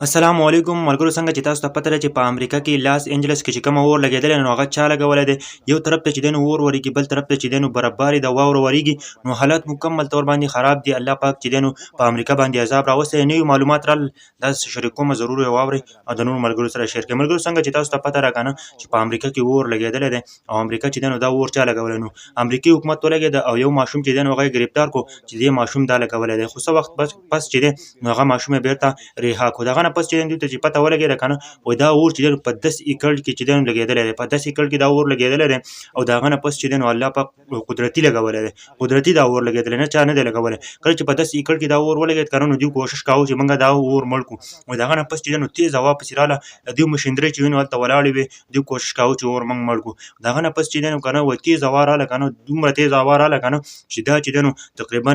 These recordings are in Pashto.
السلام علیکم ملګرو، څنګه چې تاسو ته پته ده چې په امریکا کې لاس انجلس کې چې کومه اور لګېدلې نو هغه چا لګولی دی. یو طرف ته چې دی نو اور ورېږي، بل طرف ته چې دی نو برفباري د واوره ورېږي، نو حالات مکمل طور باندې خراب دي. الله پاک چې دی نو په امریکا باندې عذاب راوستی. نوي معلومات رال داسې شریکومه، ضرور یې واورئ او د نورو ملګرو سره شیر کړئ. ملګرو، څنګه چې تاسو ته پته راکنه چې په امریکا کې اور لګېدلی دی او امریکا چې دی نو دا اور چا لګولی، نو امریکایي حکومت ولګېده او یو ماشوم چې دی نو هغه یې ګرفتار کړو چې دې ماشوم دا لګولی دی. خو څه وخت پس چې دی نو هغه ماشوم یې بېرته رها کړو. د هغه نه پس چې دی دوی ته چې پته ولګېده که نه، وایي دا اور چې دی په 10 ایکړ کې چې دی نو لګېدلی دی، په 10 ایکړ کې دا اور لګېدلی دی. او د هغه نه پس چې دی نو الله پاک قدرتي لګولی دی، قدرتي دا اور لګېدلی، نه چا نه دی لګولی. کله چې په 10 ایکړ کې دا اور ولګېد که نه، نو دوی کوښښ کاوه چې موږ دا اور مړ کړو. وایي د هغه نه پس چې دی نو تېز هوا پسې راله، د دوی مشیندرۍ چې وي نو هلته ولاړې وې، دوی کوښښ کاوه چې اور موږ مړ کړو. د هغه نه پس چې دی نو که نه، وایي تېز هوا راله که نه، دومره تېز هوا راله که نه چې دا چې دی نو تقریبا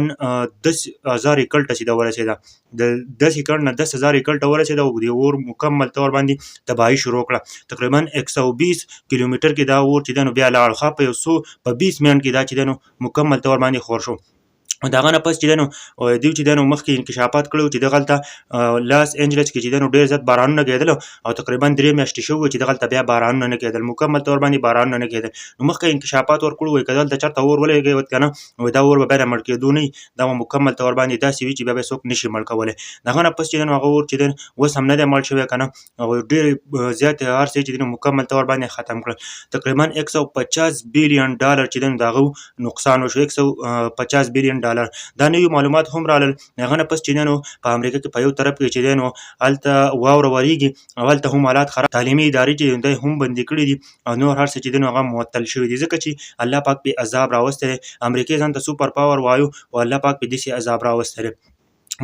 10,000 ایکړ ته چې ده ورسېده. د 10 ایکړ نه 10,000 ایکړ ته ورسېده او د اور مکمل طور باندې تباهي شروع کړه. تقریبا 120 کیلومتر کې دا اور چې دی نو بیا لاړ. ښه په 20 منټ کې دا چې دی نو مکمل طور باندې خور شو. د هغه نه پس چې دی نو دوی چې دی نو مخکې انکشافات کړي وو چې دغلته لاس انجلس کې چې دی نو ډېر زیات بارانونه کېدل او تقریبا 3 میاشتې شوي وو چې دغلته بیا بارانونه نه کېدل، مکمل طور باندې بارانونه نه کېدل. نو مخکې انکشافات ورکړي وو که دلته چېرته اور ولګېد که نه، وایي دا اور به بیا د مړ کېدو نه وي، دا به مکمل طور باندې داسې وي چې بیا به څوک نه شي مړ کولی. د هغه نه پس چې دی نو هغه اور چې دی اوس هم نه دی مړ شوی که نه، او ډېرې زیاتې هر څه چې دی نو مکمل طور باندې ختم کړل. تقریبا 150 بیلیون ډالر چې دی نو د هغه نقصان وشو، 150 بیلیون ډالر. دا نوي معلومات هم رالل. هغه نه پس چې دی نو په امریکا کې په یو طرف کې چې دی نو هلته واوره ورېږي او هلته هم حالات خراب، تعلیمي ادارې چې دی هم بندي کړي دي او نور هر څه چې دی نو هغه معطل شوي دي، ځکه چې الله پاک پې عذاب راوستی دی. امریکې ځان ته سوپر پاور وایو او الله پاک پې داسې عذاب راوستی دی.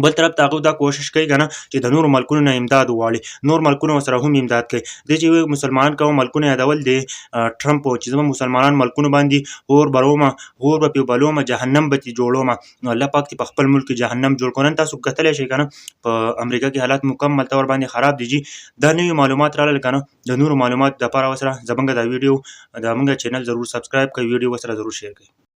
بل طرف ته هغوی دا کوښښ کوي که نه چې د نورو ملکونو نه امداد وغواړي، نور ملکونه ورسره هم امداد کوي. دی چې مسلمانان کوم ملکونه یادول دی ټرمپ، چې زموږ مسلمانان ملکونو باندې اور برومه، اور به پې بلومه، جهنم به ترې جوړومه. نو الله پاک دې په خپل ملک کې جهنم جوړ کړو. نن تاسو کتلی شئ که نه په امریکا کې حالات مکمل طور باندې خراب دي. دا نوي معلومات راغلل که نه، د نورو معلوماتو دپاره ورسره زموږ دا ویډیو د موږ چینل ضرور سبسکرایب کړئ، ویډیو ورسره ضرور شیر کړئ.